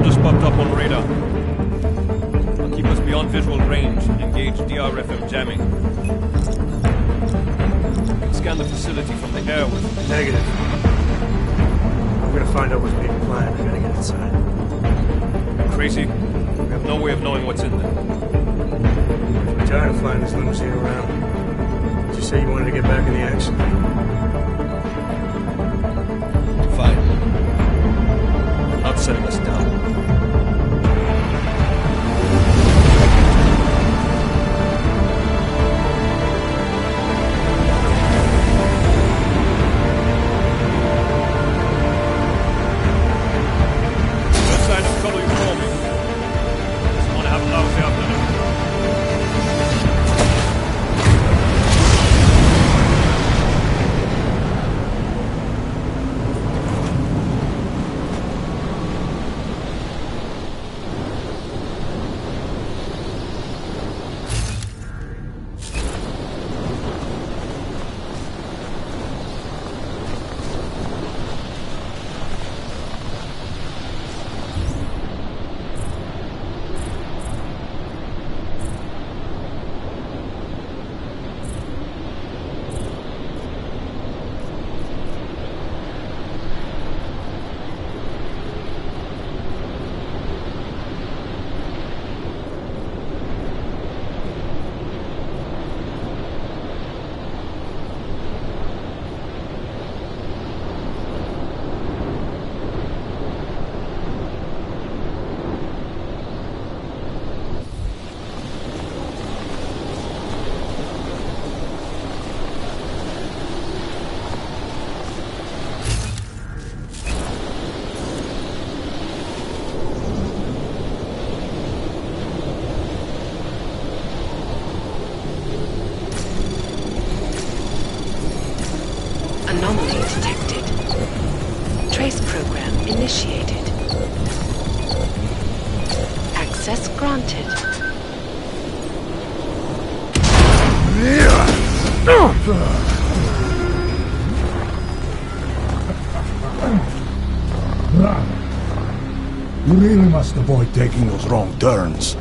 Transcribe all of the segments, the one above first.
Sound just popped up on radar. I'll keep us beyond visual range and engage DRFM jamming. You can scan the facility from the air with... Negative. I'm gonna find out what's being planned. I gotta get inside. Crazy? We have no way of knowing what's in there. I'm tired of flying this limousine around. Did you say you wanted to get back in the action? Fine. I'm not setting us down. Anomaly detected. Trace program initiated. Access granted. You really must avoid taking those wrong turns.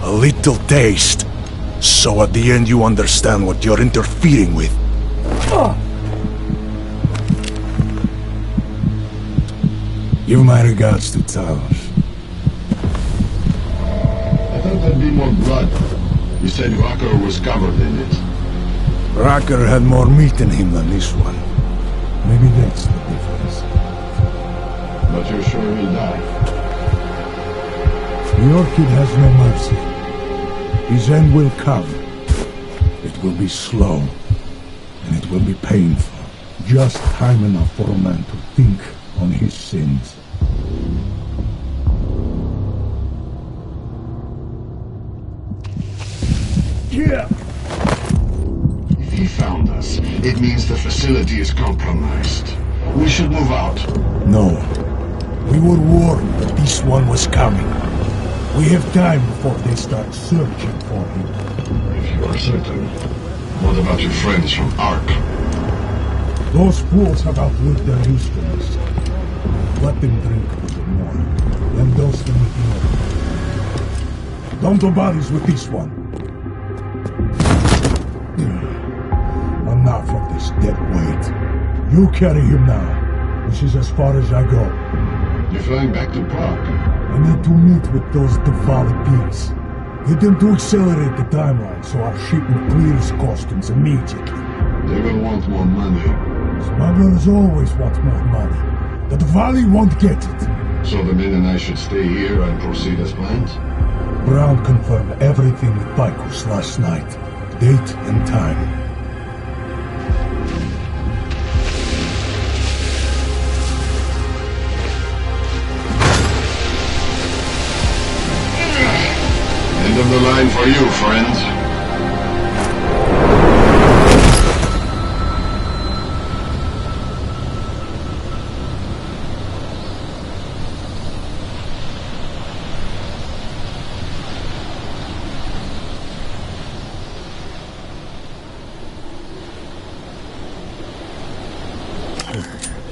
A little taste. So at the end you understand what you're interfering with. Give my regards to Talos. I thought there'd be more blood. You said Rocker was covered in it. Rocker had more meat in him than this one. Maybe that's the difference. But you're sure he'll die? The Orchid has no mercy. His end will come. It will be slow, and it will be painful. Just time enough for a man to think on his sins. Yeah! If he found us, it means the facility is compromised. We should move out. No. We were warned that this one was coming. We have time before they start searching for him. If you are certain. What about your friends from Ark? Those fools have outlived their usefulness. Let them drink a little more, then dose them with more. Don't do bodies with this one. Enough of this dead weight. You carry him now. This is as far as I go. You're flying back to Prague. I need to meet with those Diwali pigs. Get them to accelerate the timeline so our shipment clears customs immediately. They will want more money. Smugglers always want more money. The Diwali won't get it. So the men and I should stay here and proceed as planned? Brown confirmed everything with Picos last night. Date and time. End of the line for you, friend.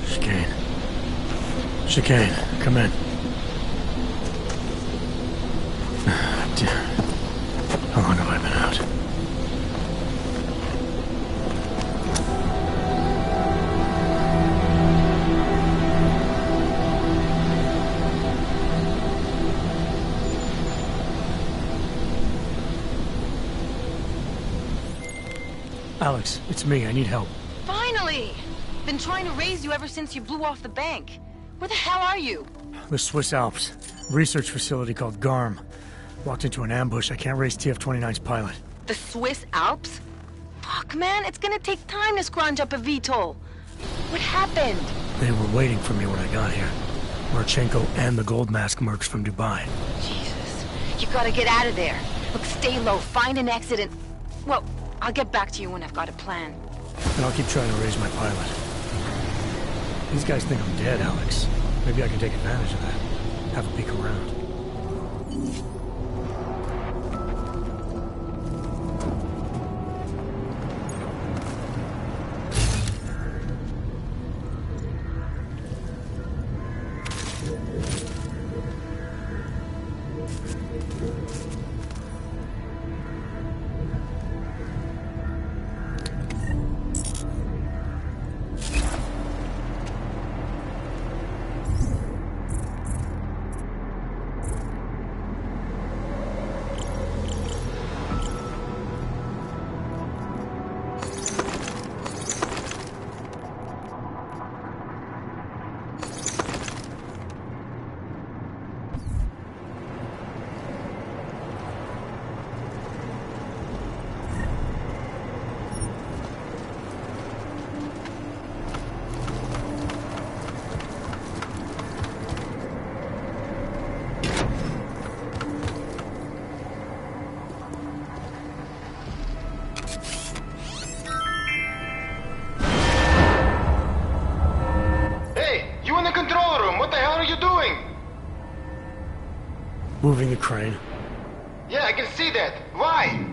Chicane. Chicane, come in. How long have I been out? Alex, it's me. I need help. Finally! Been trying to raise you ever since you blew off the bank. Where the hell are you? The Swiss Alps. Research facility called GARM. Walked into an ambush. I can't raise TF-29's pilot. The Swiss Alps? Fuck, man, it's gonna take time to scrounge up a VTOL. What happened? They were waiting for me when I got here. Marchenko and the Gold Mask mercs from Dubai. Jesus. You gotta get out of there. Look, stay low, find an exit and... Well, I'll get back to you when I've got a plan. And I'll keep trying to raise my pilot. These guys think I'm dead, Alex. Maybe I can take advantage of that. Have a peek around. Moving the crane. Yeah, I can see that. Why?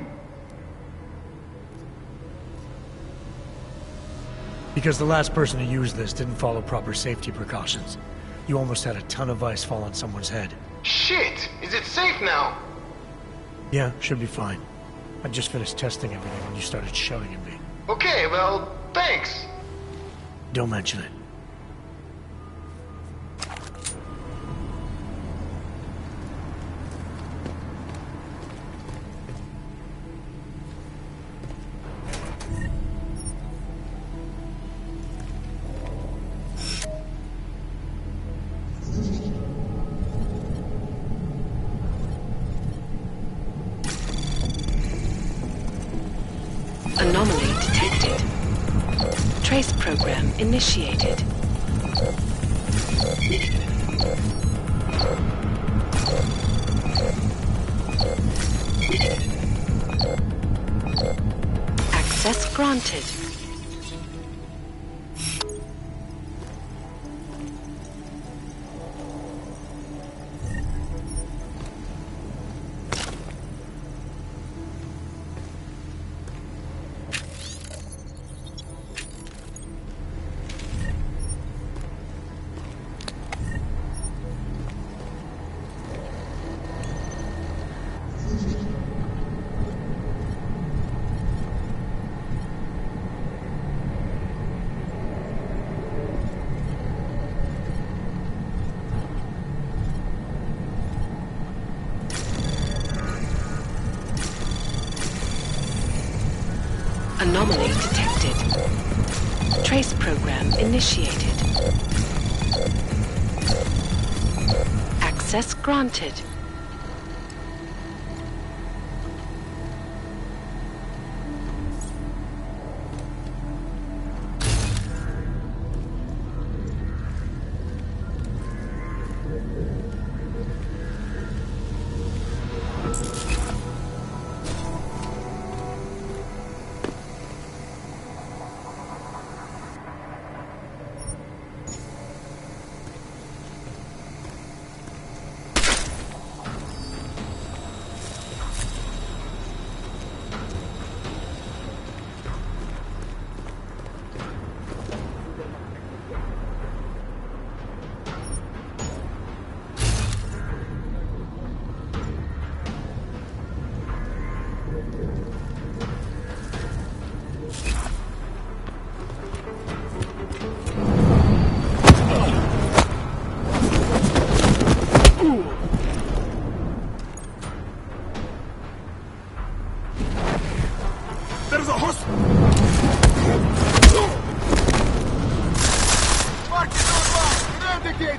Because the last person who used this didn't follow proper safety precautions. You almost had a ton of ice fall on someone's head. Shit! Is it safe now? Yeah, should be fine. I just finished testing everything when you started shouting at me. Okay, well, thanks. Don't mention it. Anomaly detected. Trace program initiated. Access granted. Anomaly detected. Trace program initiated. Access granted.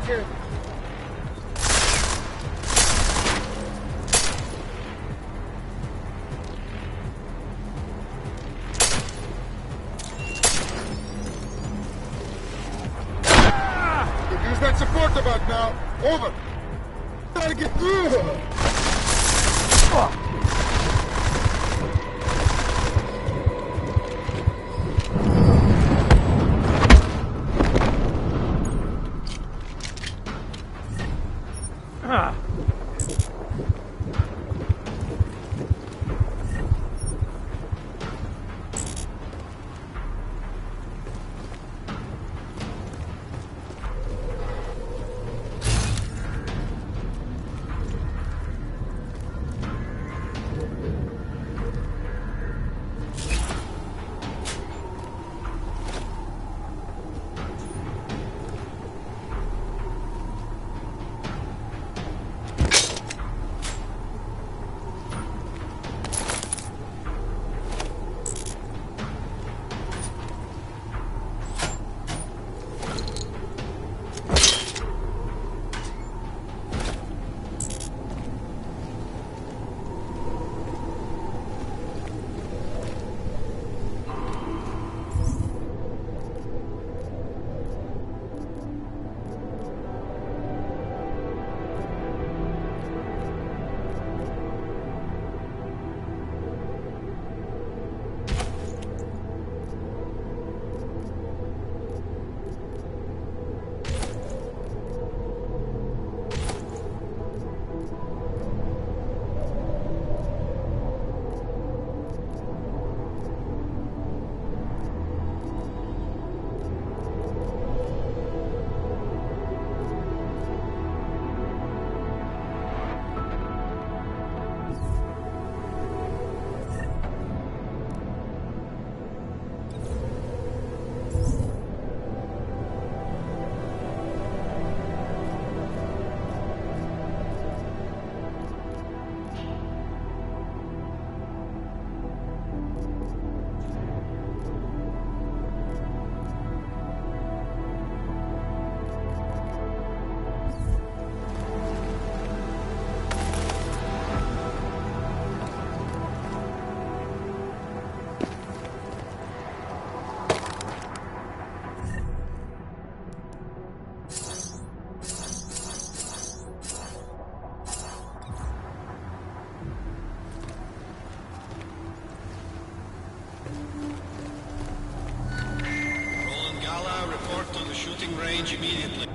here. Use that support about now. Over. Gotta get through. Shooting range immediately.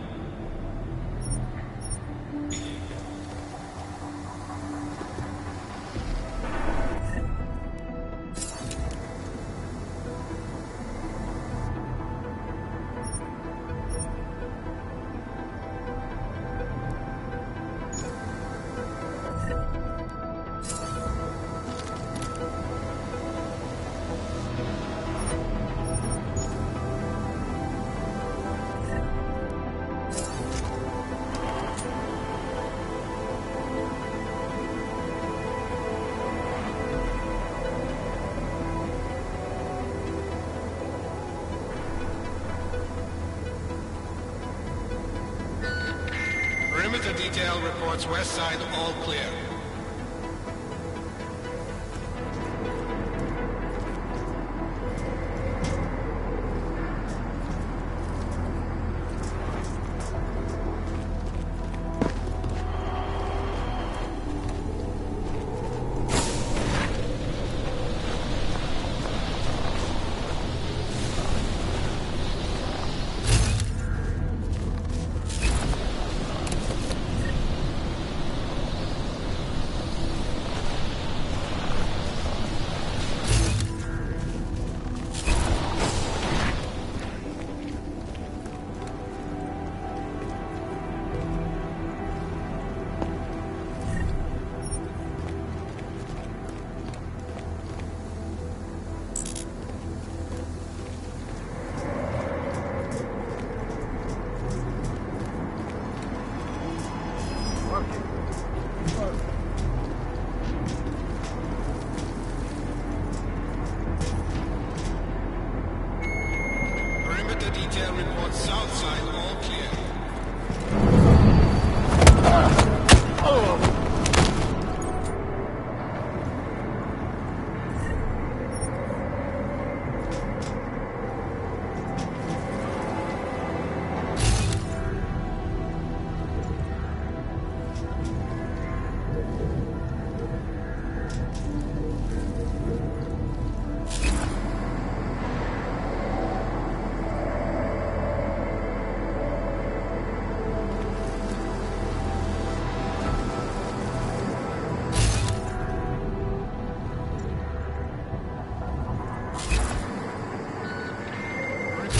Perimeter detail reports west side all clear. Perimeter detail reports south side all clear.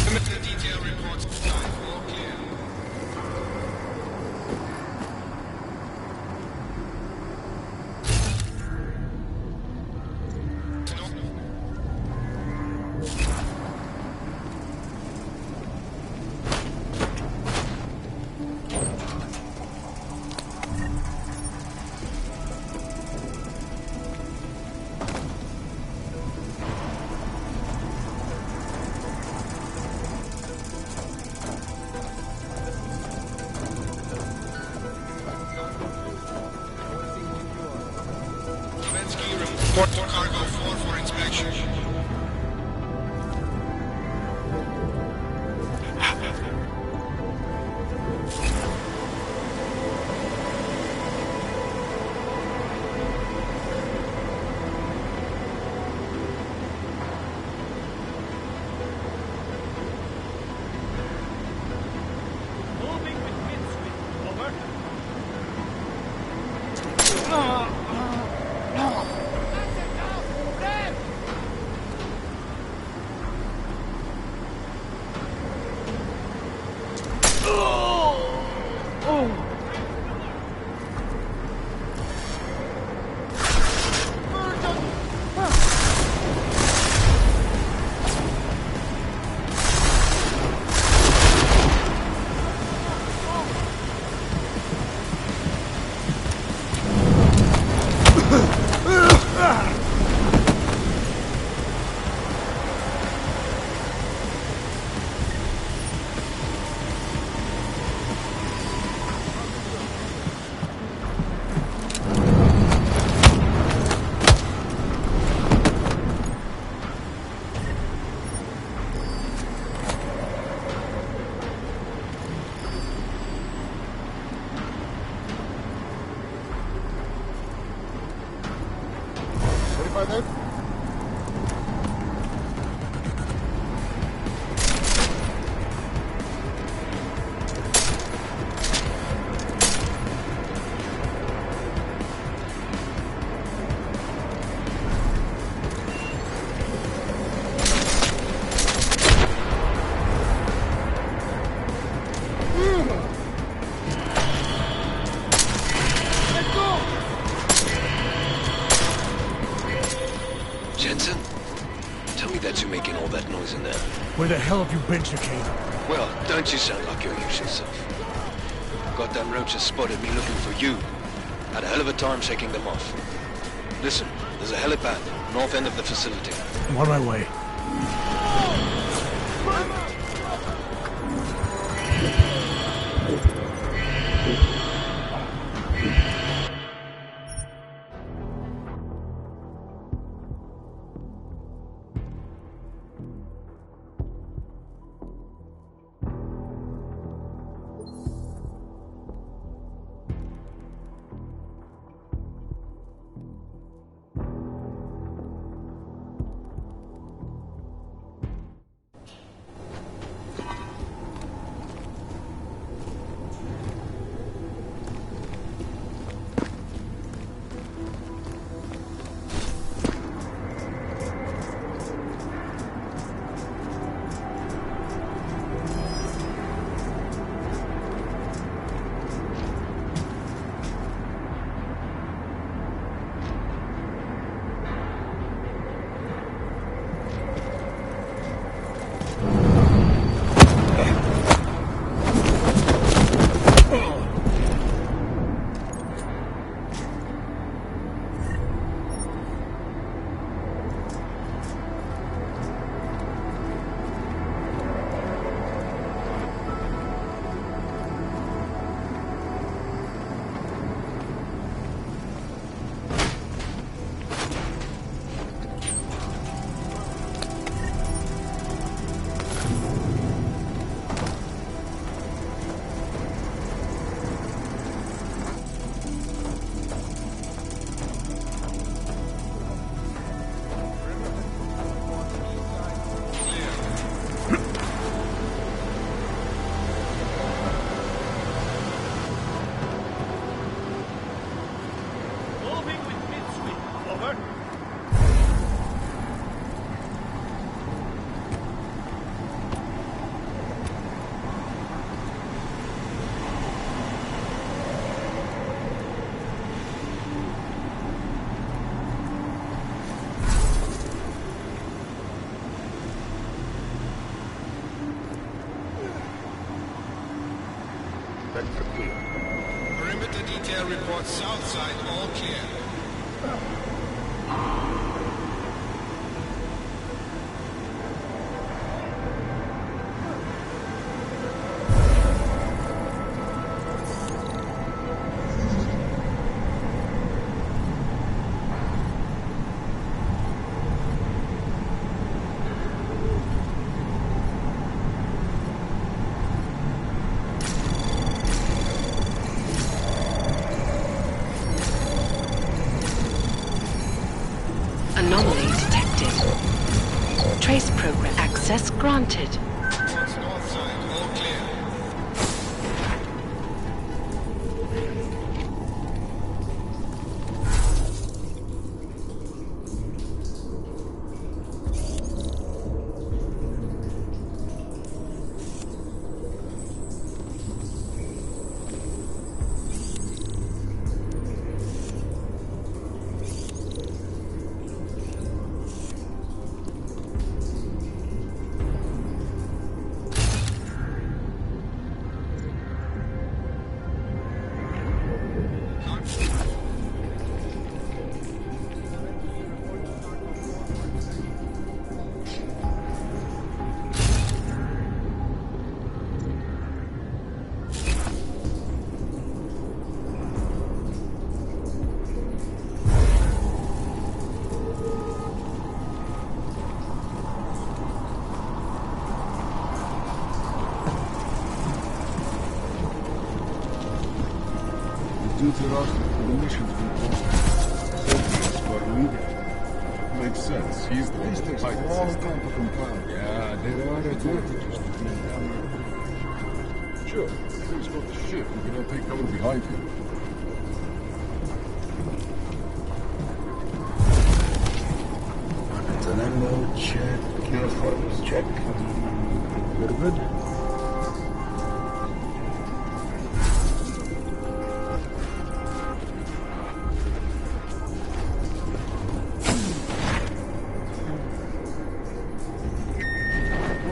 Limited detail reports live. All clear. Report to cargo 4 for inspection. Moving with mid-swing. Over. Jensen? Tell me that you're making all that noise in there. Where the hell have you been, Chicane? Well, don't you sound like your usual self. Goddamn roaches spotted me looking for you. Had a hell of a time shaking them off. Listen, there's a helipad, north end of the facility. I'm on my way. Vector clear. Perimeter detail reports south side all clear. Anomaly detected. Trace program access granted. Reports north side all clear. Duty roster for the mission's been called. Sergius for leader. Makes sense. He's the one with the tight system. To compile. Yeah, there are advantages to being down there. Sure. Please go to ship. We can all take cover behind him. An ammo check. Uniforms check. Very good.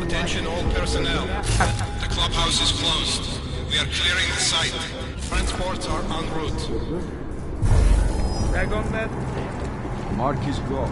Attention all personnel. The clubhouse is closed. We are clearing the site. Transports are en route. Dragon man. Mark is go.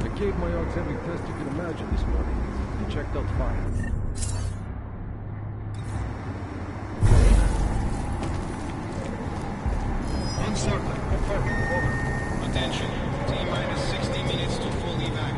I gave my odds every test you can imagine this morning. They checked out fine. Uncertain. Confirming. Over. Attention. T-minus 60 minutes to full evac.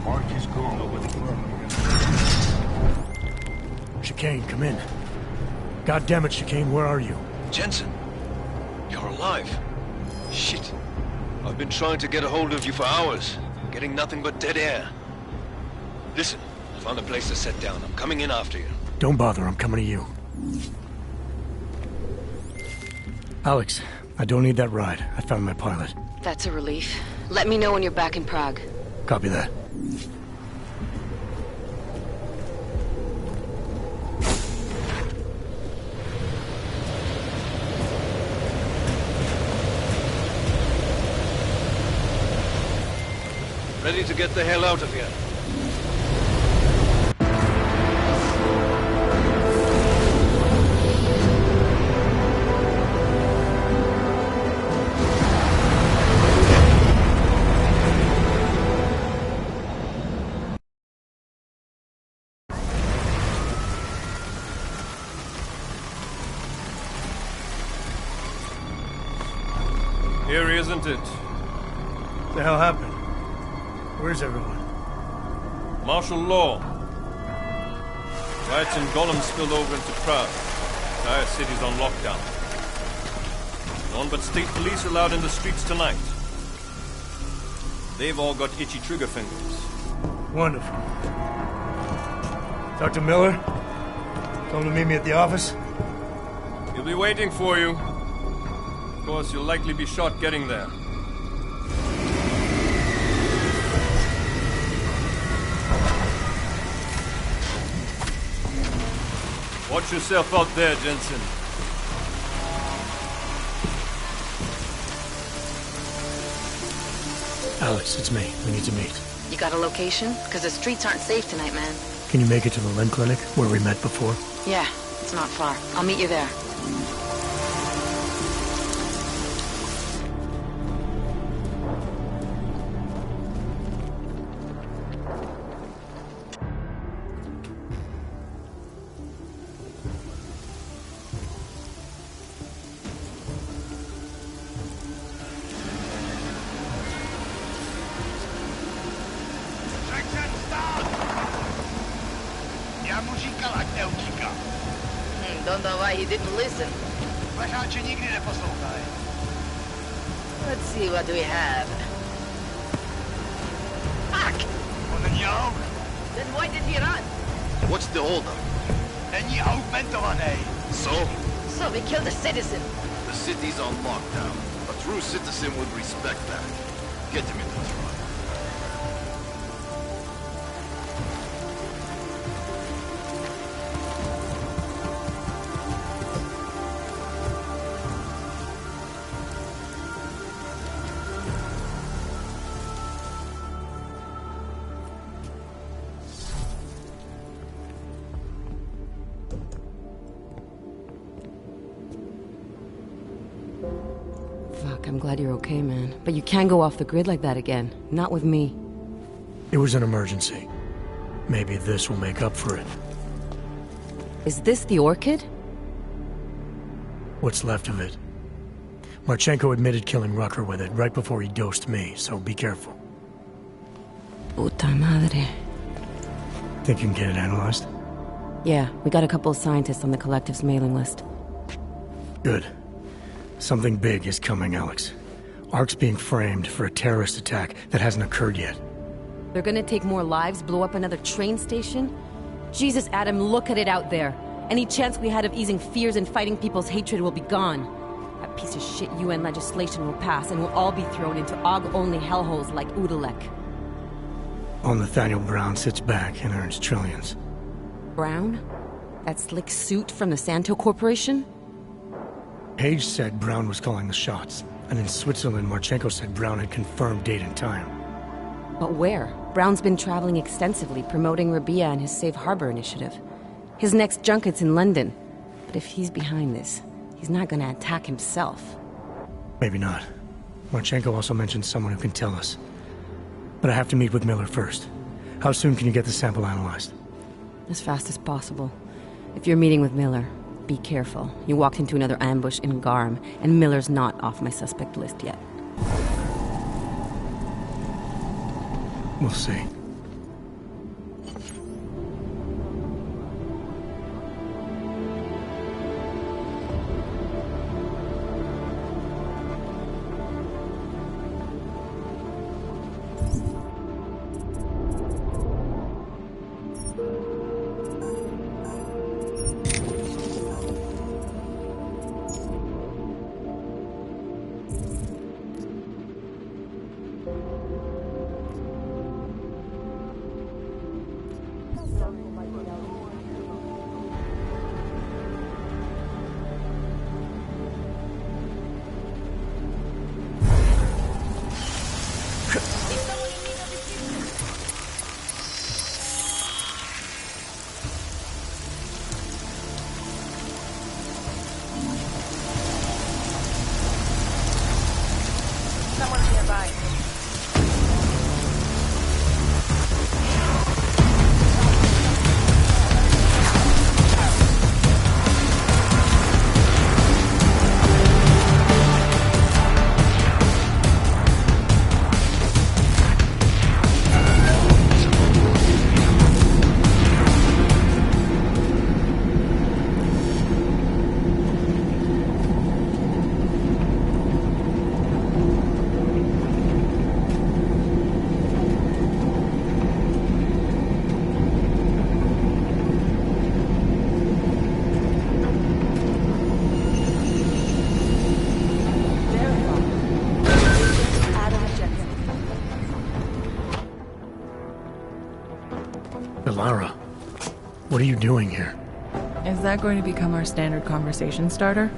Mark is gone. Chicane, come in. God damn it, Chicane, where are you? Jensen, you're alive. Shit. I've been trying to get a hold of you for hours, getting nothing but dead air. Listen, I found a place to set down. I'm coming in after you. Don't bother, I'm coming to you. Alex, I don't need that ride. I found my pilot. That's a relief. Let me know when you're back in Prague. Copy that. Ready to get the hell out of here. Eerie, isn't it? What the hell happened? Where's everyone? Martial law. Riots in Golem spilled over into Prague. The entire city's on lockdown. None but state police allowed in the streets tonight. They've all got itchy trigger fingers. Wonderful. Dr. Miller? Tell him to meet me at the office? He'll be waiting for you. Of course, you'll likely be shot getting there. Watch yourself out there, Jensen. Alex, it's me. We need to meet. You got a location? Because the streets aren't safe tonight, man. Can you make it to the limb clinic, where we met before? Yeah, it's not far. I'll meet you there. Don't know why he didn't listen. Let's see what we have. Fuck! Then why did he run? What's the holdup? So we killed a citizen. The city's on lockdown. A true citizen would respect that. Get him in the truck. Fuck, I'm glad you're okay, man. But you can't go off the grid like that again. Not with me. It was an emergency. Maybe this will make up for it. Is this the Orchid? What's left of it. Marchenko admitted killing Rucker with it right before he dosed me, so be careful. Puta madre. Think you can get it analyzed? Yeah, we got a couple of scientists on the Collective's mailing list. Good. Something big is coming, Alex. ARC's being framed for a terrorist attack that hasn't occurred yet. They're gonna take more lives, blow up another train station? Jesus, Adam, look at it out there. Any chance we had of easing fears and fighting people's hatred will be gone. That piece of shit UN legislation will pass, and we'll all be thrown into AUG-only hellholes like Udalek. All Nathaniel Brown sits back and earns trillions. Brown? That slick suit from the Santo Corporation? Page said Brown was calling the shots, and in Switzerland, Marchenko said Brown had confirmed date and time. But where? Brown's been traveling extensively, promoting Rabia and his Safe Harbor initiative. His next junket's in London. But if he's behind this, he's not gonna attack himself. Maybe not. Marchenko also mentioned someone who can tell us. But I have to meet with Miller first. How soon can you get the sample analyzed? As fast as possible. If you're meeting with Miller, be careful. You walked into another ambush in Garm, and Miller's not off my suspect list yet. We'll see. Lara, what are you doing here? Is that going to become our standard conversation starter?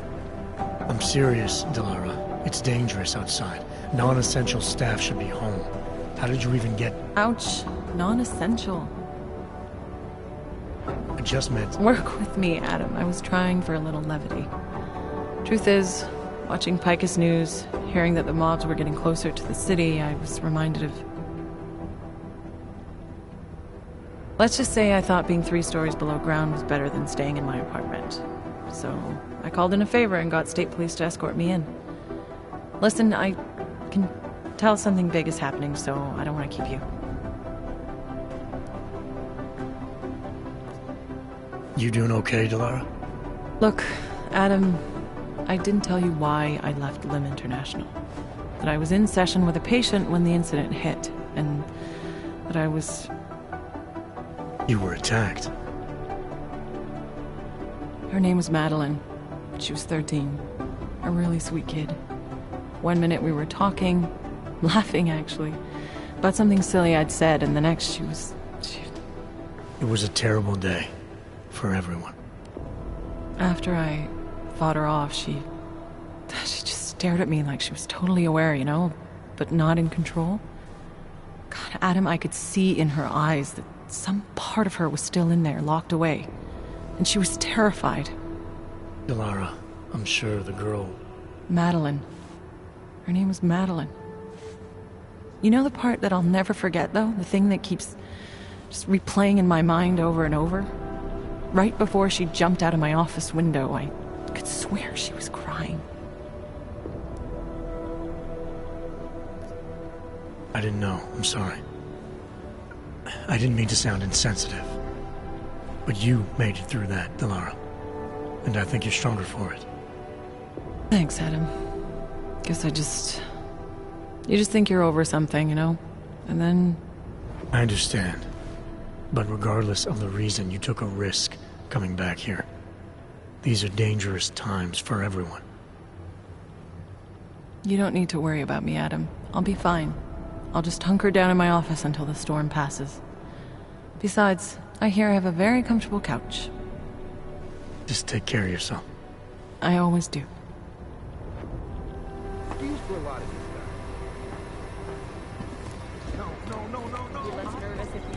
I'm serious, Delara. It's dangerous outside. Non-essential staff should be home. How did you even get... Ouch. Non-essential. I just meant... Work with me, Adam. I was trying for a little levity. Truth is, watching Picus News, hearing that the mobs were getting closer to the city, I was reminded of... Let's just say I thought being 3 stories below ground was better than staying in my apartment. So, I called in a favor and got state police to escort me in. Listen, I can tell something big is happening, so I don't want to keep you. You doing okay, Delara? Look, Adam, I didn't tell you why I left Lim International. That I was in session with a patient when the incident hit, and that I was... You were attacked. Her name was Madeline. She was 13. A really sweet kid. One minute we were talking, laughing actually, about something silly I'd said, and the next she was... It was a terrible day. For everyone. After I fought her off, she just stared at me like she was totally aware, you know, but not in control. God, Adam, I could see in her eyes that some part of her was still in there, locked away. And she was terrified. Delara, I'm sure the girl... Madeline. Her name was Madeline. You know the part that I'll never forget, though? The thing that keeps just replaying in my mind over and over? Right before she jumped out of my office window, I could swear she was crying. I didn't know. I'm sorry. I didn't mean to sound insensitive. But you made it through that, Delara. And I think you're stronger for it. Thanks, Adam. Guess you just think you're over something, you know? And then... I understand. But regardless of the reason, you took a risk coming back here. These are dangerous times for everyone. You don't need to worry about me, Adam. I'll be fine. I'll just hunker down in my office until the storm passes. Besides, I hear I have a very comfortable couch. Just take care of yourself. I always do. These were a lot of these guys. No. You're less nervous if you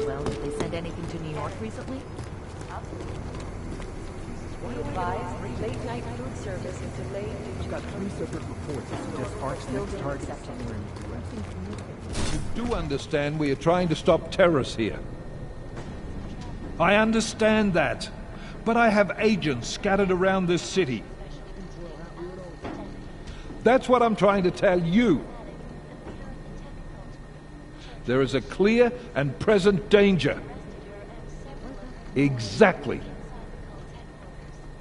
Well, did they send anything to New York recently? Be advised, late night food service is delayed due to... got 3 separate reports that suggest Arch's next target is somewhere in the US. You do understand we are trying to stop terrorists here. I understand that. But I have agents scattered around this city. That's what I'm trying to tell you. There is a clear and present danger. Exactly.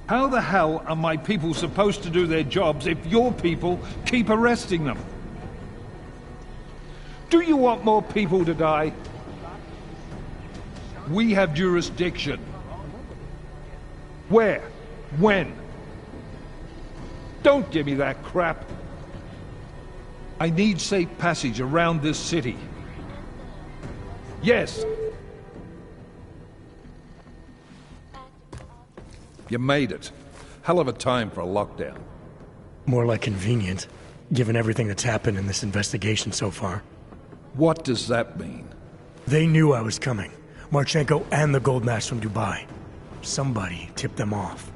How the hell are my people supposed to do their jobs if your people keep arresting them? Do you want more people to die? We have jurisdiction. Where? When? Don't give me that crap. I need safe passage around this city. Yes. You made it. Hell of a time for a lockdown. More like convenient, given everything that's happened in this investigation so far. What does that mean? They knew I was coming. Marchenko and the gold mask from Dubai. Somebody tipped them off.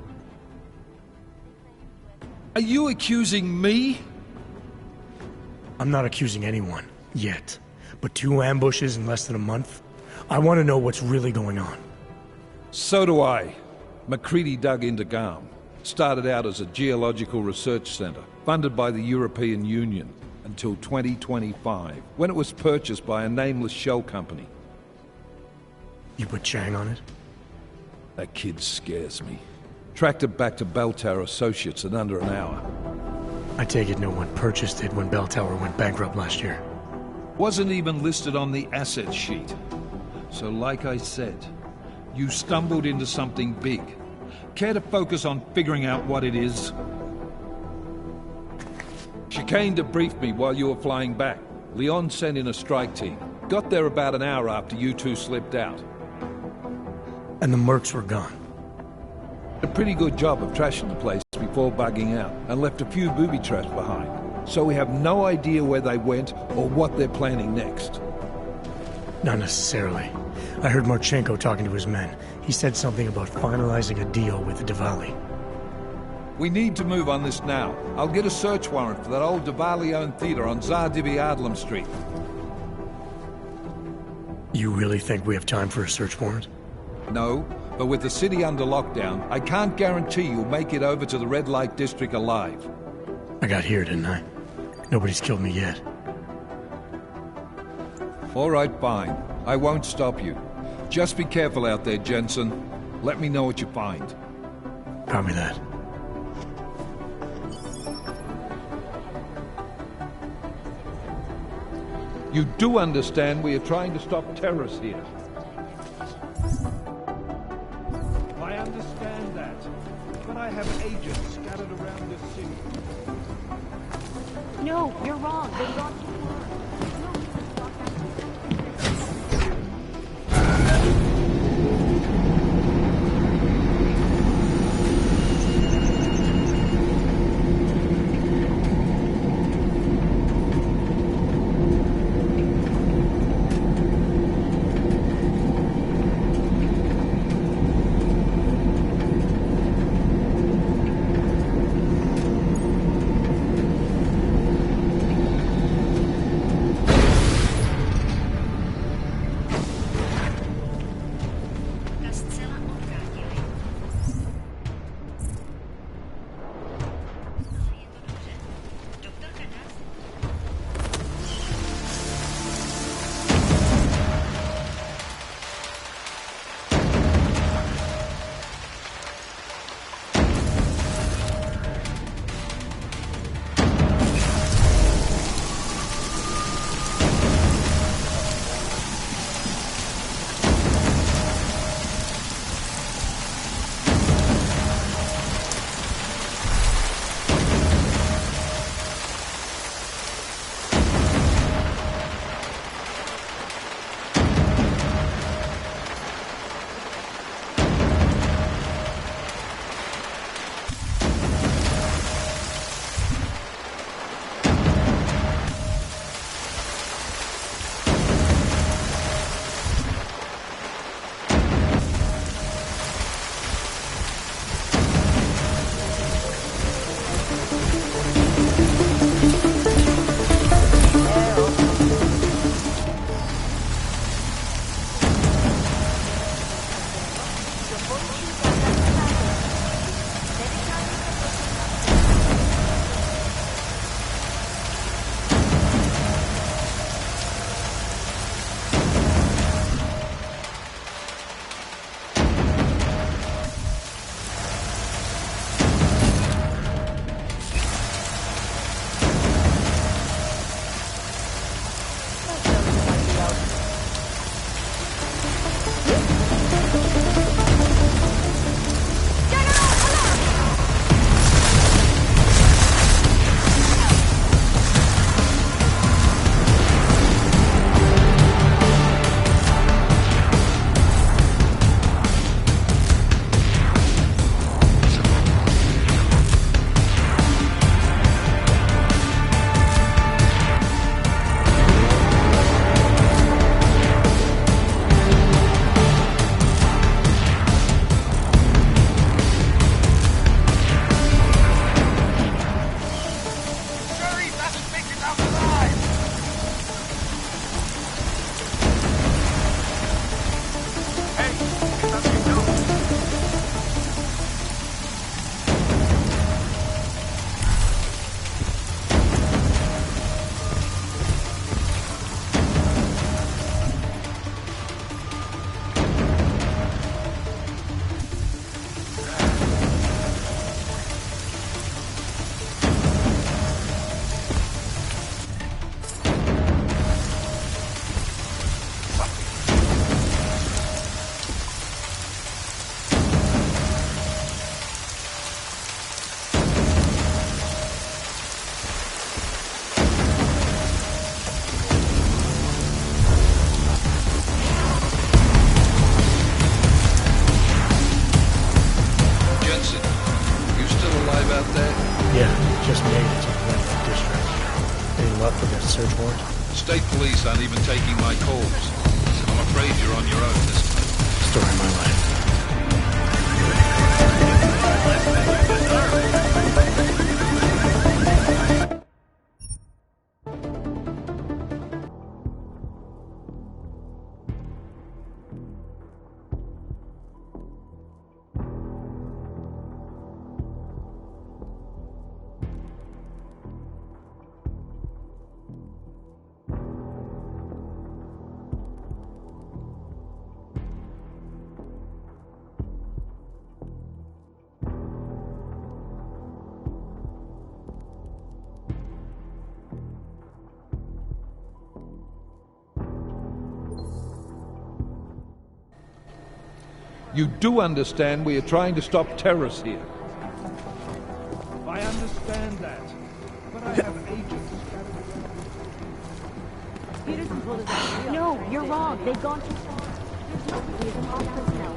Are you accusing me? I'm not accusing anyone, yet. But 2 ambushes in less than a month? I want to know what's really going on. So do I. McCready dug into GARM. Started out as a geological research center, funded by the European Union, until 2025, when it was purchased by a nameless shell company. You put Chang on it? That kid scares me. Tracked it back to Bell Tower Associates in under an hour. I take it no one purchased it when Bell Tower went bankrupt last year. Wasn't even listed on the asset sheet. So like I said, you stumbled into something big. Care to focus on figuring out what it is? Chicane debriefed me while you were flying back. Leon sent in a strike team. Got there about an hour after you two slipped out. And the mercs were gone. A pretty good job of trashing the place before bugging out, and left a few booby traps behind. So we have no idea where they went or what they're planning next. Not necessarily. I heard Marchenko talking to his men. He said something about finalizing a deal with the Diwali. We need to move on this now. I'll get a search warrant for that old Diwali-owned theater on Zardibi Adlam Street. You really think we have time for a search warrant? No, but with the city under lockdown, I can't guarantee you'll make it over to the red light district alive. I got here, didn't I? Nobody's killed me yet. All right, fine. I won't stop you. Just be careful out there, Jensen. Let me know what you find. Copy that. You do understand we are trying to stop terrorists here. I understand that, but I have agents scattered around this city. No, you're wrong. They've gone too far. alive out there? Yeah, just made it to the red light district. Any luck with that search warrant? State police aren't even taking my calls. I'm afraid you're on your own this time. Story of my life. You do understand we are trying to stop terrorists here. I understand that, but I have agents. Peterson told us that. No, you're wrong. They've gone too far. There's no reason hospitals now.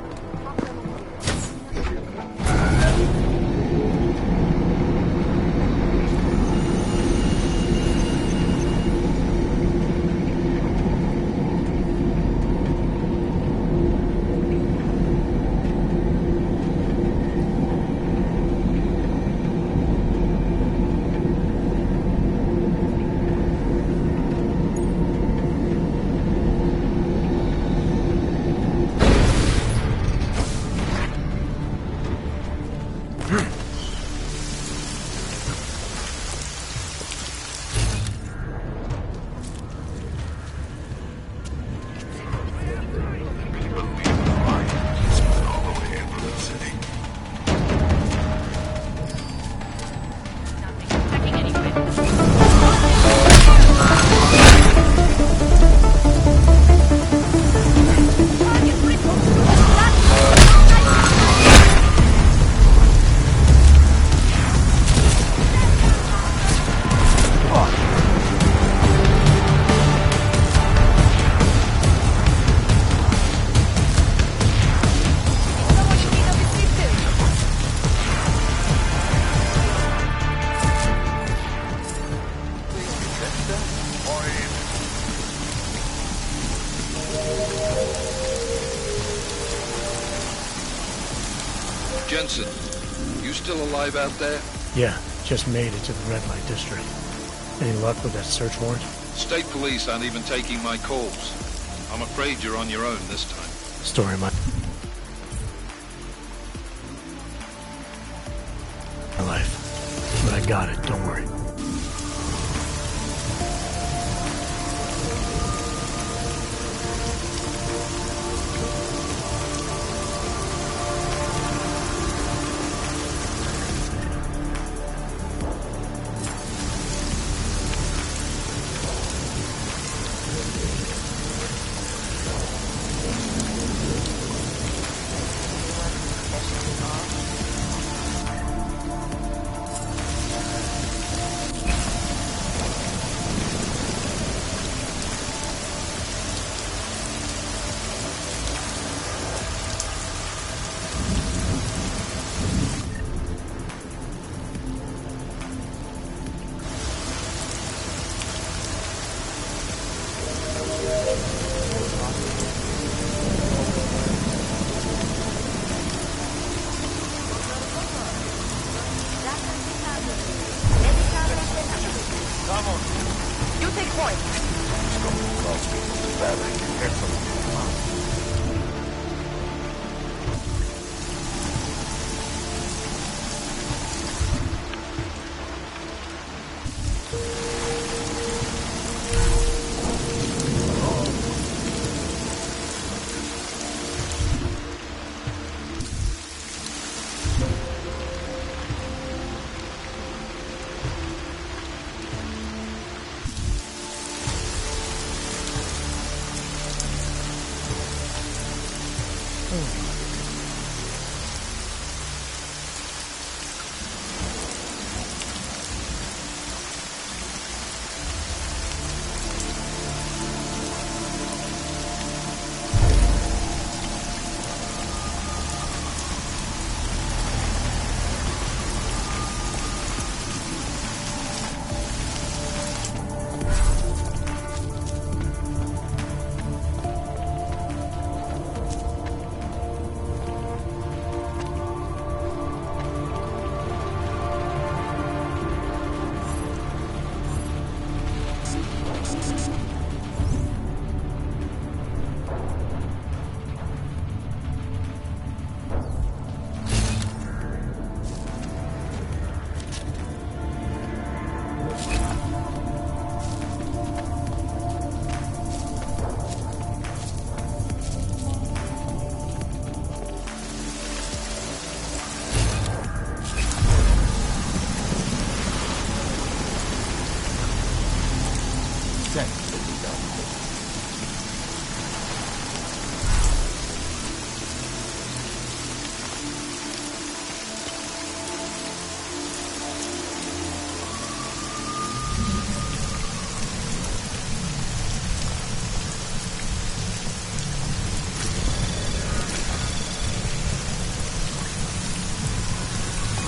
Jensen, you still alive out there? Yeah, just made it to the red light district. Any luck with that search warrant? State police aren't even taking my calls. I'm afraid you're on your own this time. Story of my life. But I got it, don't worry.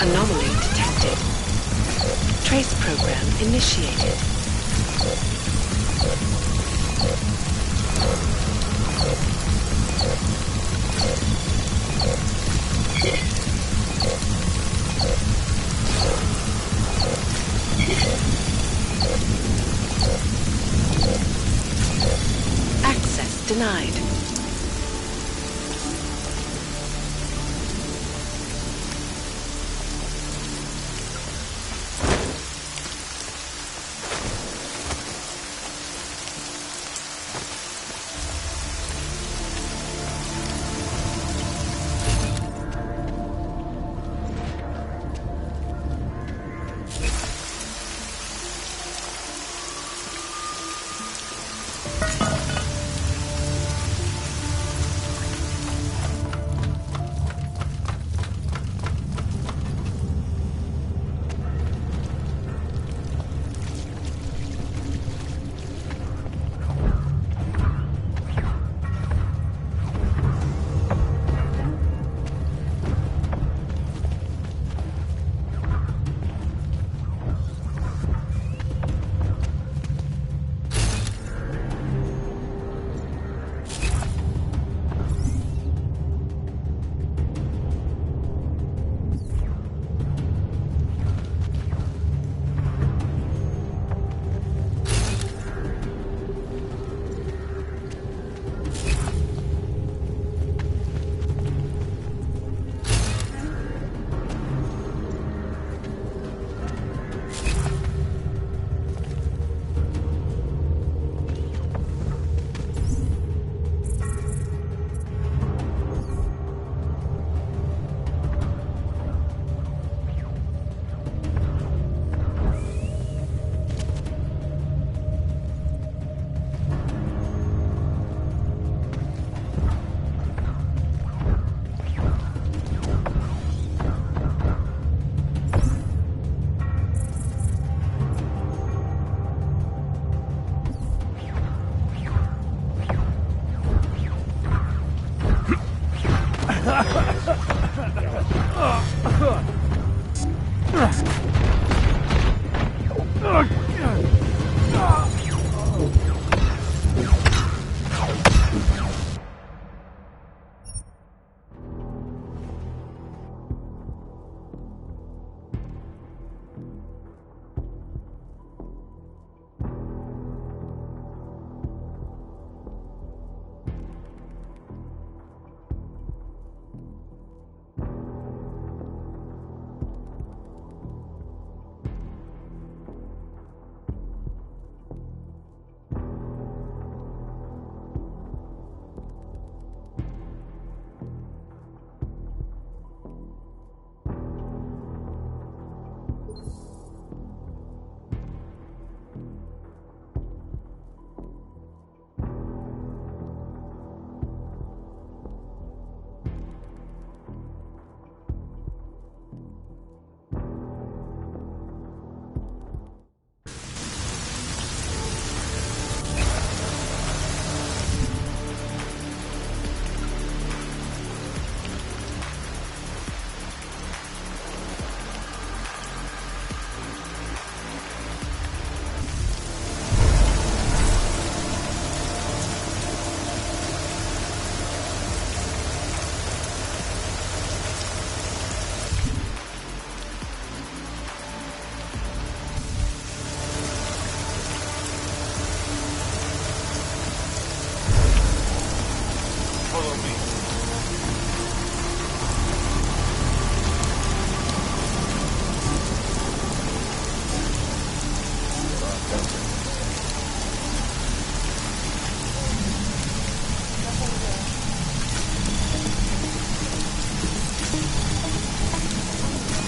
Anomaly detected. Trace program initiated. Access denied.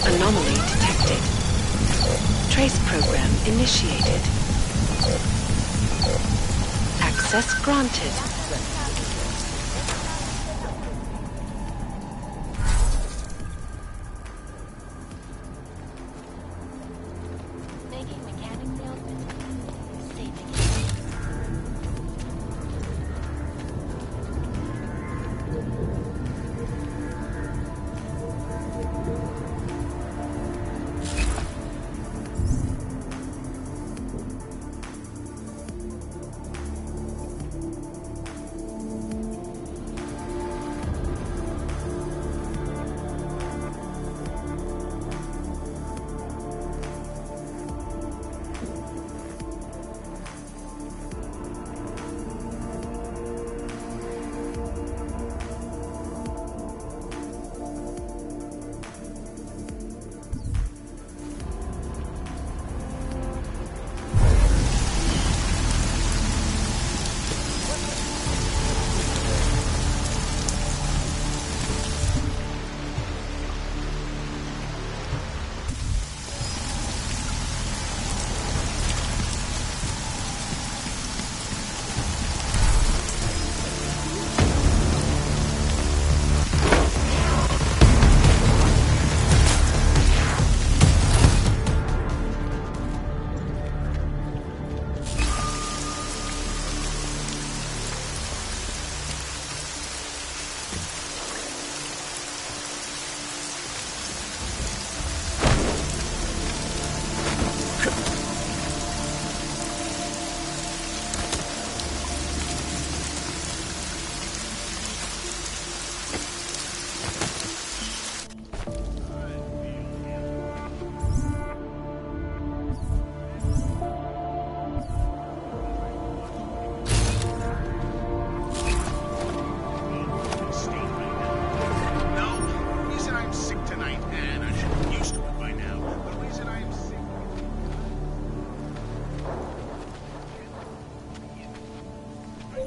Anomaly detected. Trace program initiated. Access granted.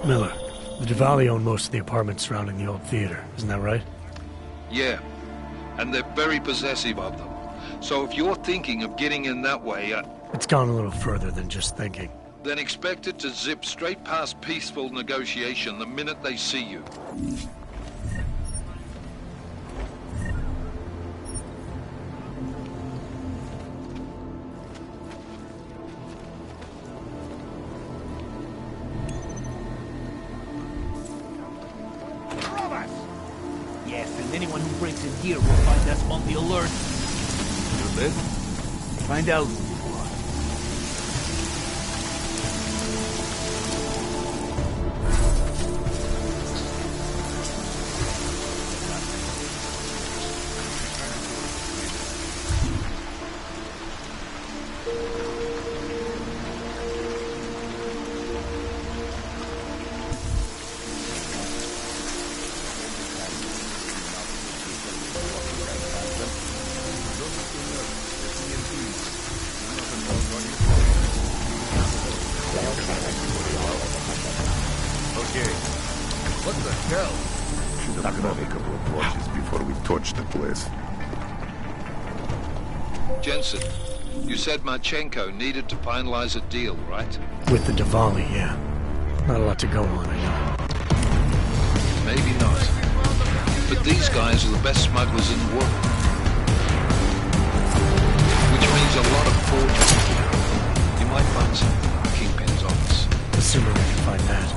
Miller, the Diwali own most of the apartments surrounding the old theater, isn't that right? Yeah, and they're very possessive of them. So if you're thinking of getting in that way, It's gone a little further than just thinking. then expect it to zip straight past peaceful negotiation the minute they see you. Yes, and anyone who breaks in here will find us on the alert. You're dead? Find out. Okay. What the hell? Should have grabbed a couple of watches before we torched the place. Jensen, you said Marchenko needed to finalize a deal, right? With the Diwali, yeah. Not a lot to go on, I know. Maybe not. But these guys are the best smugglers in the world. Which means a lot of forgery. You might find some kingpins on us. The sooner we can find that.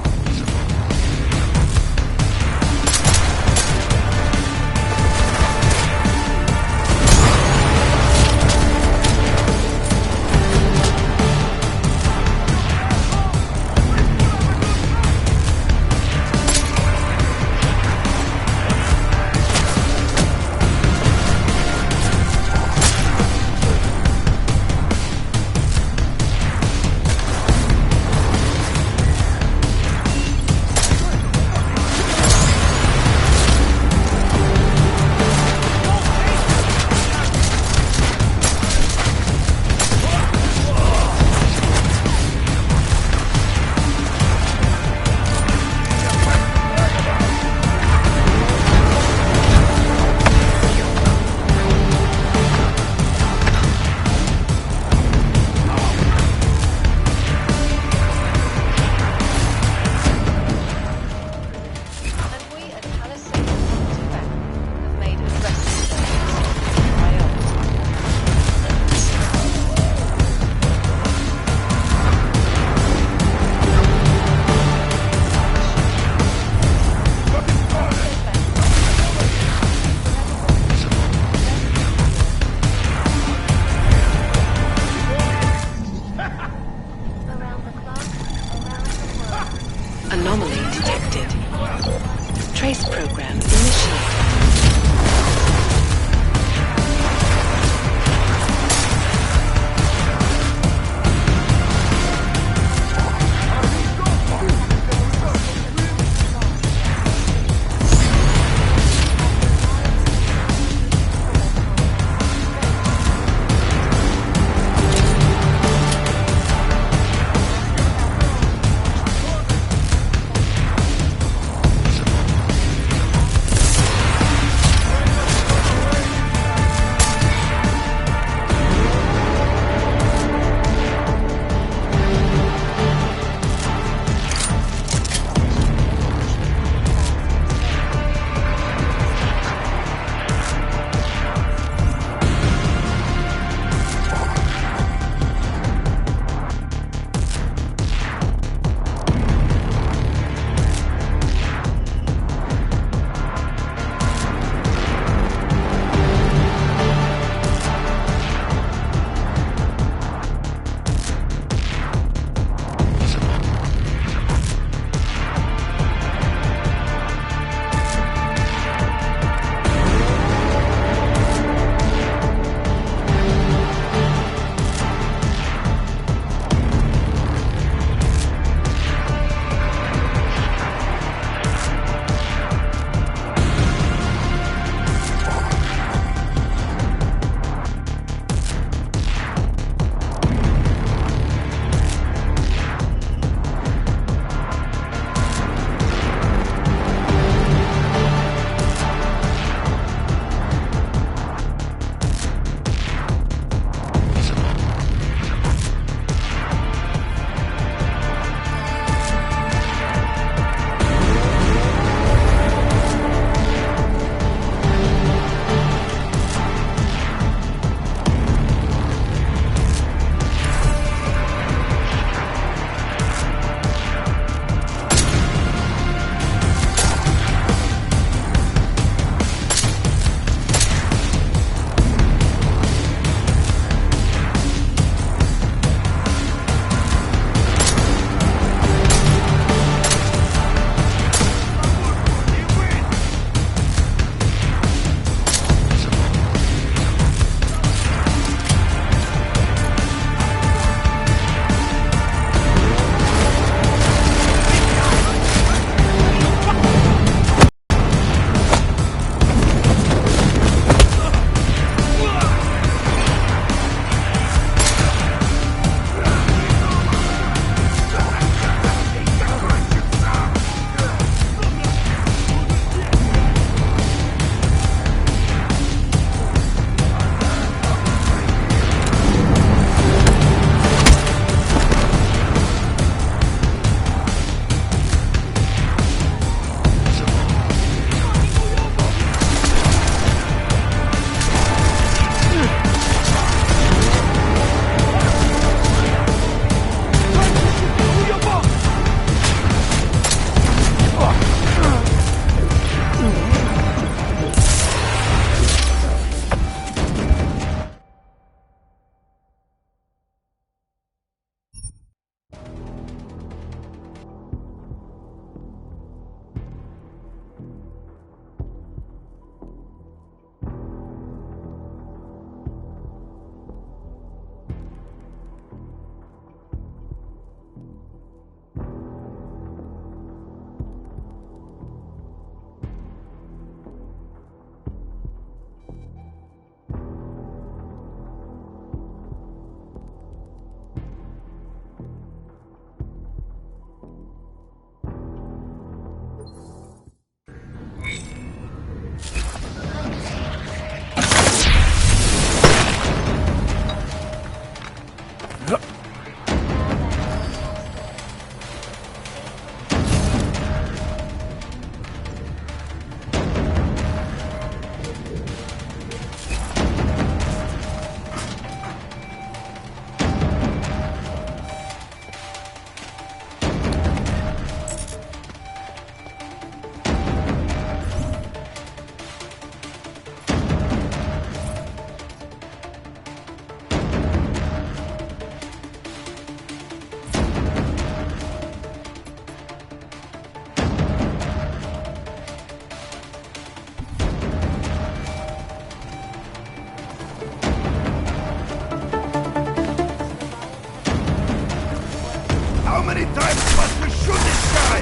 many times must we shoot this guy?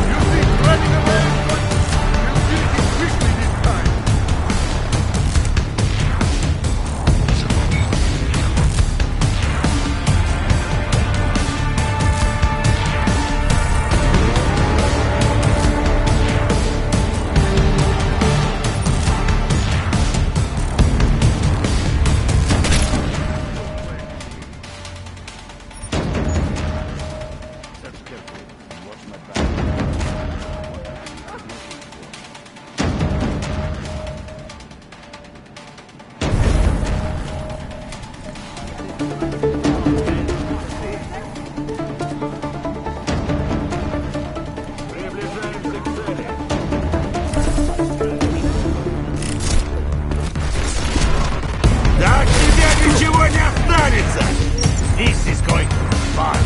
You think running away is what will kill him quickly this time? Да от тебя ничего не останется! This is going to be fun!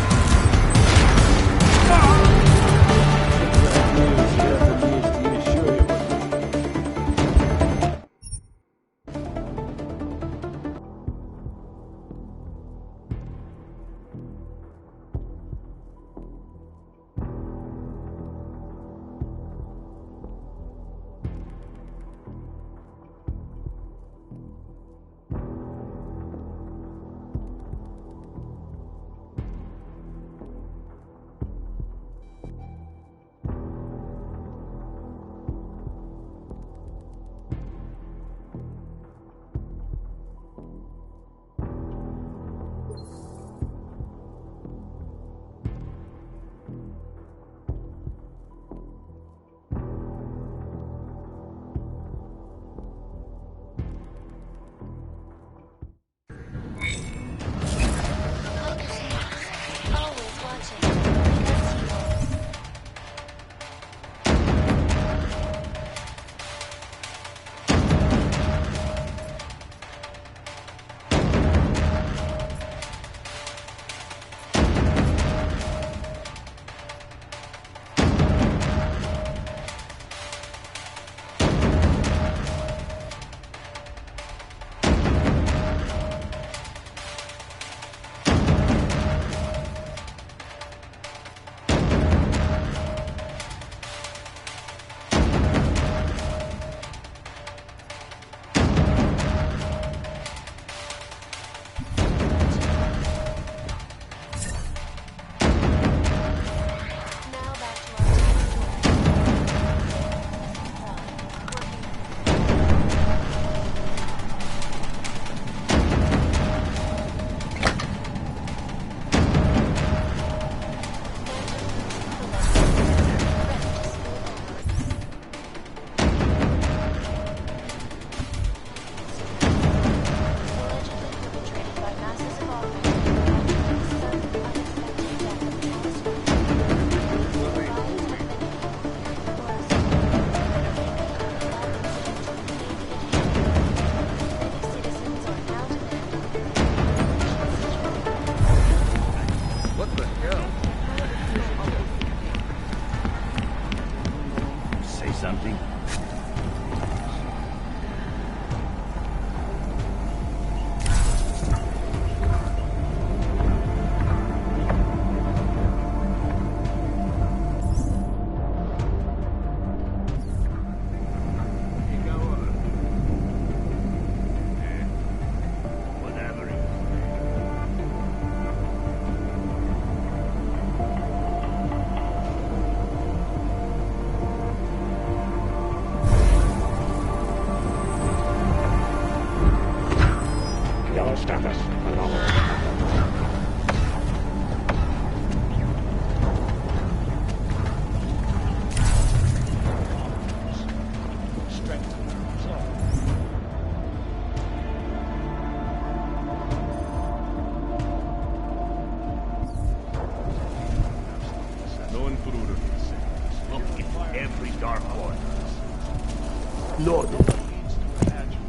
Lord,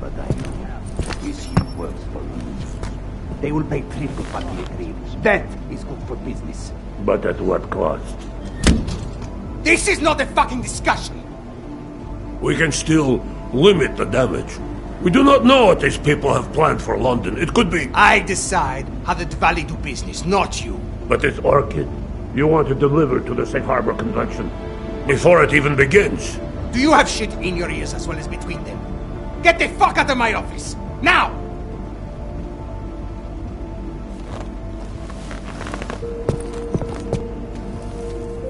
but I know this ship works for me. They will pay triple what we agreed. That is good for business. But at what cost? This is not a fucking discussion! We can still limit the damage. We do not know what these people have planned for London. It could be... I decide how the Valley do business, not you. But this orchid, you want to deliver to the Safe Harbor Convention before it even begins. Do you have shit in your ears as well as between them? Get the fuck out of my office! Now!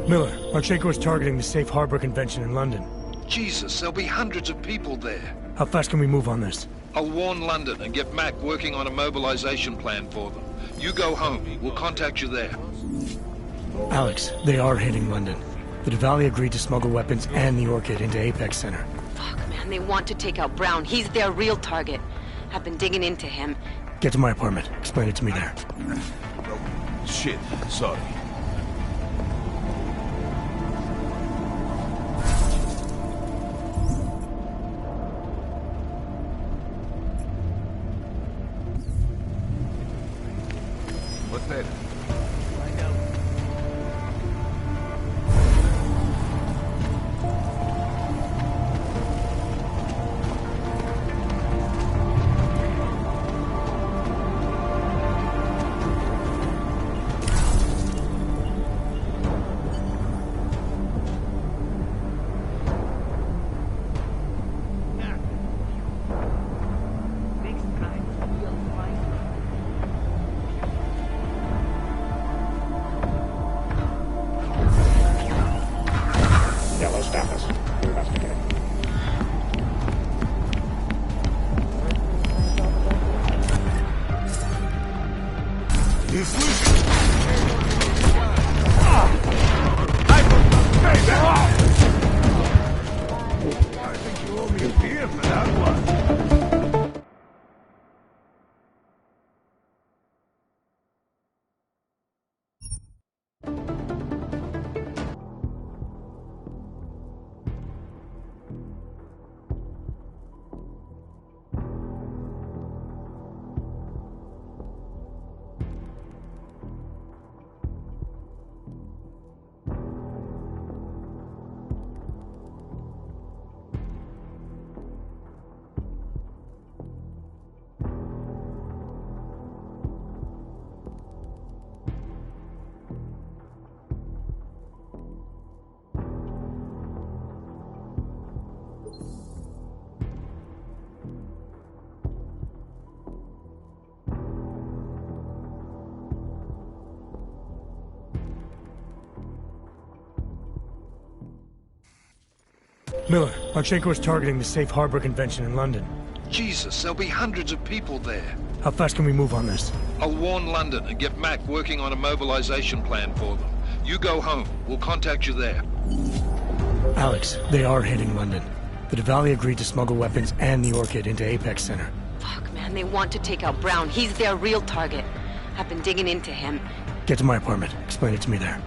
Miller, Marchenko is targeting the Safe Harbor Convention in London. Jesus, there'll be hundreds of people there. How fast can we move on this? I'll warn London and get Mac working on a mobilization plan for them. You go home. We'll contact you there. Alex, they are hitting London. The Valley agreed to smuggle weapons and the Orchid into Apex Center. Fuck, man, they want to take out Brown. He's their real target. I've been digging into him. Get to my apartment. Explain it to me there. Shit, sorry. What's that? Find out. Miller, Marchenko is targeting the Safe Harbor Convention in London. Jesus, there'll be hundreds of people there. How fast can we move on this? I'll warn London and get Mac working on a mobilization plan for them. You go home. We'll contact you there. Alex, they are hitting London. The Valley agreed to smuggle weapons and the Orchid into Apex Center. Fuck, man, they want to take out Brown. He's their real target. I've been digging into him. Get to my apartment. Explain it to me there.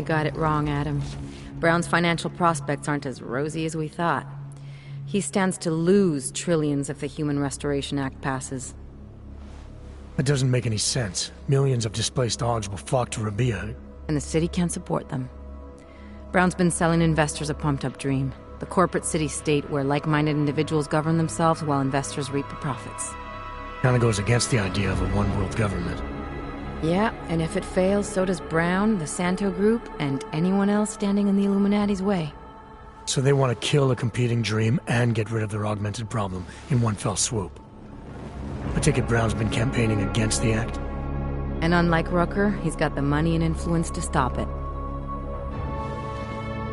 got it wrong, Adam. Brown's financial prospects aren't as rosy as we thought. He stands to lose trillions if the Human Restoration Act passes. That doesn't make any sense. Millions of displaced Augs will flock to Rabia. And the city can't support them. Brown's been selling investors a pumped-up dream. The corporate city-state where like-minded individuals govern themselves while investors reap the profits. Kinda goes against the idea of a one-world government. Yeah, and if it fails, so does Brown, the Santo Group, and anyone else standing in the Illuminati's way. So they want to kill a competing dream and get rid of their augmented problem in one fell swoop. I take it Brown's been campaigning against the act? And unlike Rucker, he's got the money and influence to stop it.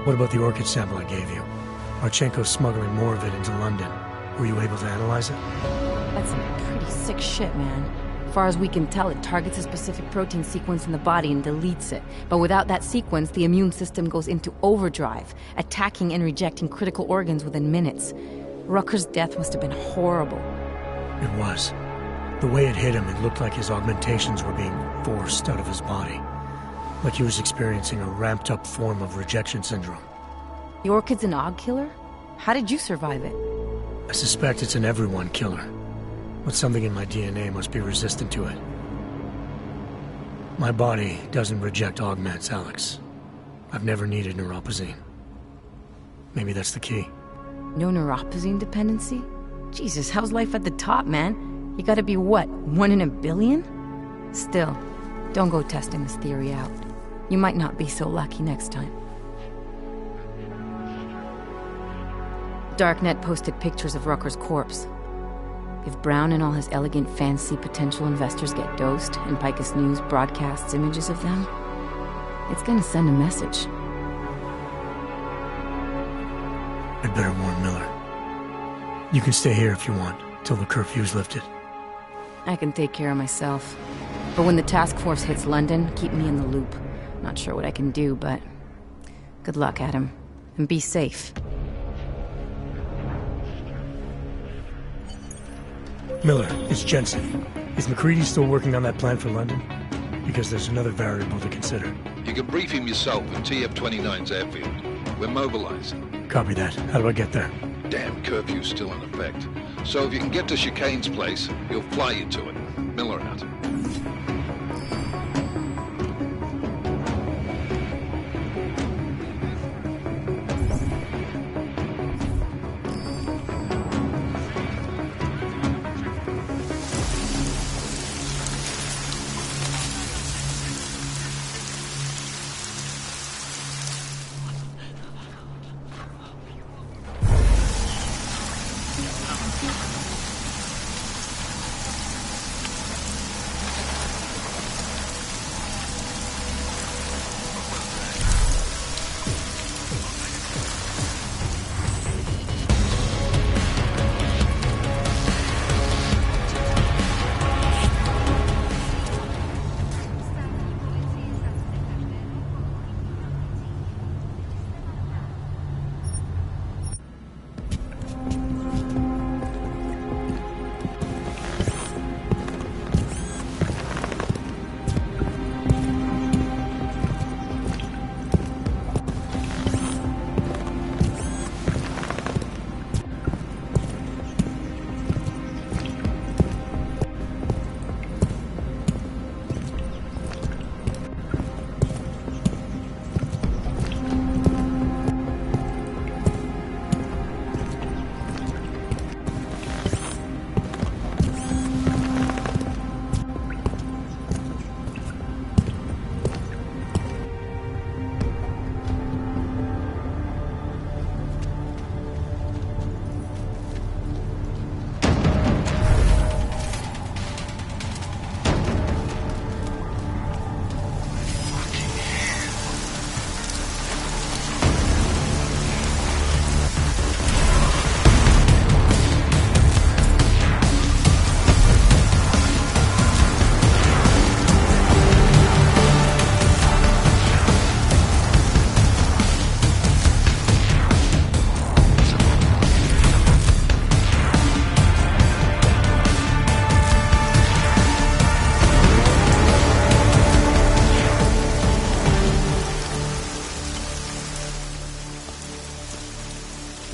What about the orchid sample I gave you? Marchenko's smuggling more of it into London. Were you able to analyze it? That's some pretty sick shit, man. As far as we can tell, it targets a specific protein sequence in the body and deletes it. But without that sequence, the immune system goes into overdrive, attacking and rejecting critical organs within minutes. Rucker's death must have been horrible. It was. The way it hit him, it looked like his augmentations were being forced out of his body. Like he was experiencing a ramped-up form of rejection syndrome. The orchid's an Aug killer? How did you survive it? I suspect it's an everyone killer. But something in my DNA must be resistant to it. My body doesn't reject augments, Alex. I've never needed neuropazine. Maybe that's the key. No neuropazine dependency? Jesus, how's life at the top, man? You gotta be what, 1 in a billion? Still, don't go testing this theory out. You might not be so lucky next time. Darknet posted pictures of Rucker's corpse. If Brown and all his elegant, fancy potential investors get dosed, and Picus News broadcasts images of them, it's gonna send a message. I'd better warn Miller. You can stay here if you want, till the curfew's lifted. I can take care of myself. But when the task force hits London, keep me in the loop. Not sure what I can do, but... good luck, Adam. And be safe. Miller, it's Jensen. Is McCready still working on that plan for London? Because there's another variable to consider. You can brief him yourself at TF-29's airfield. We're mobilizing. Copy that. How do I get there? Damn curfew's still in effect. So if you can get to Chicane's place, he'll fly you to it. Miller out.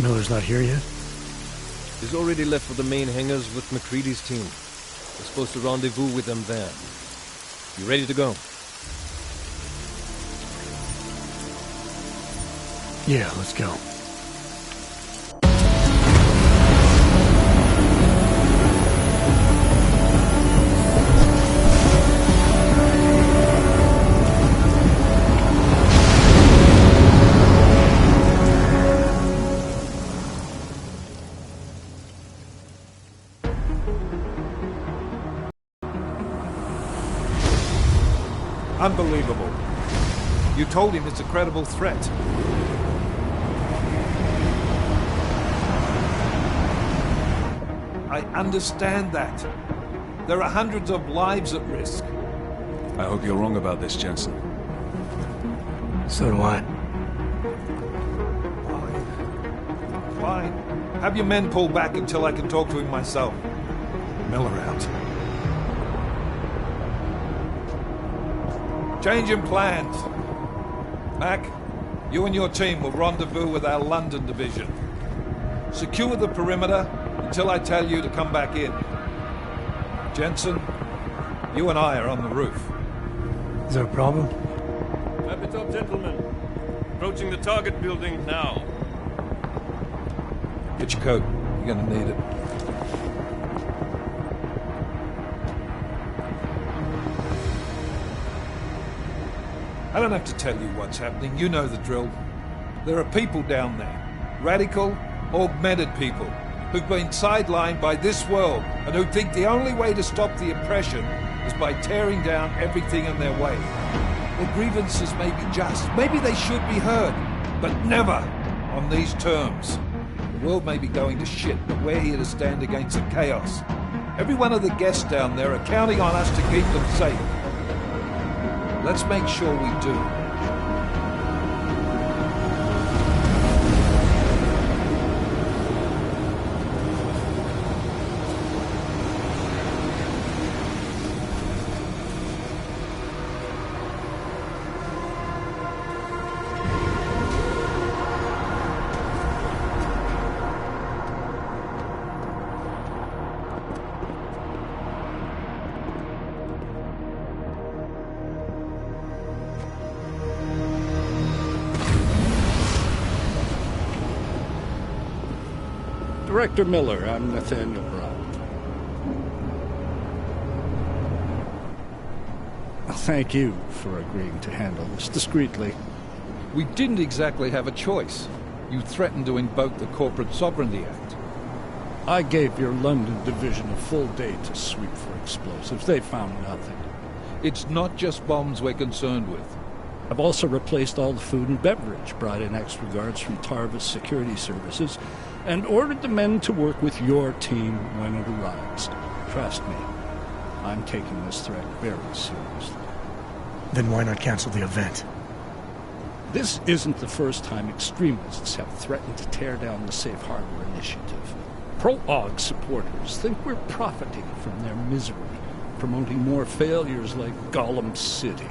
Miller's not here yet? He's already left for the main hangars with McCready's team. We're supposed to rendezvous with them there. You ready to go? Yeah, let's go. Unbelievable. You told him it's a credible threat. I understand that. There are hundreds of lives at risk. I hope you're wrong about this, Jensen. So do I. Fine. Have your men pull back until I can talk to him myself. Miller out. Change in plans. Mac, you and your team will rendezvous with our London division. Secure the perimeter until I tell you to come back in. Jensen, you and I are on the roof. Is there a problem? Wrap it up, gentlemen. Approaching the target building now. Get your coat. You're gonna need it. I don't have to tell you what's happening. You know the drill. There are people down there. Radical, augmented people who've been sidelined by this world and who think the only way to stop the oppression is by tearing down everything in their way. Their grievances may be just. Maybe they should be heard. But never on these terms. The world may be going to shit, but we're here to stand against the chaos. Every one of the guests down there are counting on us to keep them safe. Let's make sure we do. Director Miller, I'm Nathaniel Brown. Well, thank you for agreeing to handle this discreetly. We didn't exactly have a choice. You threatened to invoke the Corporate Sovereignty Act. I gave your London division a full day to sweep for explosives. They found nothing. It's not just bombs we're concerned with. I've also replaced all the food and beverage, brought in extra guards from Tarvis Security Services, and ordered the men to work with your team when it arrives. Trust me, I'm taking this threat very seriously. Then why not cancel the event? This isn't the first time extremists have threatened to tear down the Safe Harbor Initiative. Pro-AUG supporters think we're profiting from their misery, promoting more failures like Gollum City.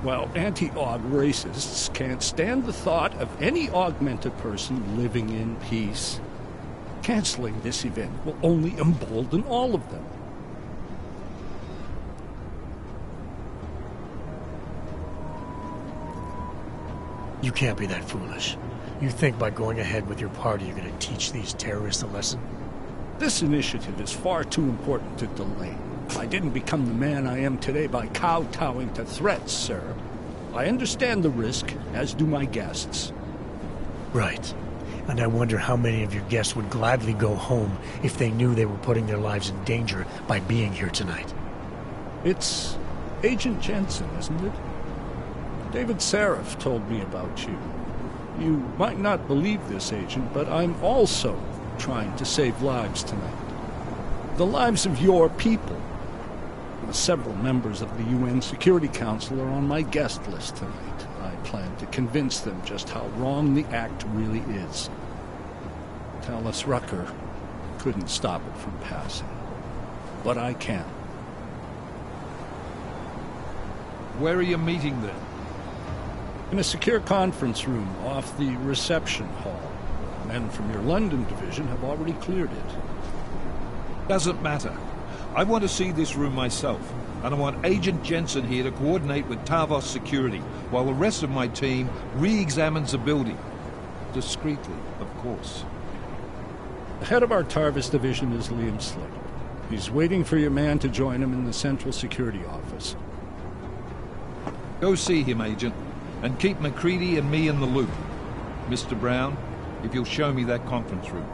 While anti-AUG racists can't stand the thought of any augmented person living in peace. Canceling this event will only embolden all of them. You can't be that foolish. You think by going ahead with your party you're going to teach these terrorists a lesson? This initiative is far too important to delay. I didn't become the man I am today by kowtowing to threats, sir. I understand the risk, as do my guests. Right. And I wonder how many of your guests would gladly go home if they knew they were putting their lives in danger by being here tonight. It's Agent Jensen, isn't it? David Seraph told me about you. You might not believe this, Agent, but I'm also trying to save lives tonight. The lives of your people. Several members of the UN Security Council are on my guest list tonight. I plan to convince them just how wrong the act really is. Tallis Rucker couldn't stop it from passing. But I can. Where are you meeting them? In a secure conference room off the reception hall. Men from your London division have already cleared it. Doesn't matter. I want to see this room myself, and I want Agent Jensen here to coordinate with Tavos security, while the rest of my team re-examines the building. Discreetly, of course. The head of our Tarvis division is Liam Slick. He's waiting for your man to join him in the Central Security Office. Go see him, Agent, and keep MacReady and me in the loop. Mr. Brown, if you'll show me that conference room.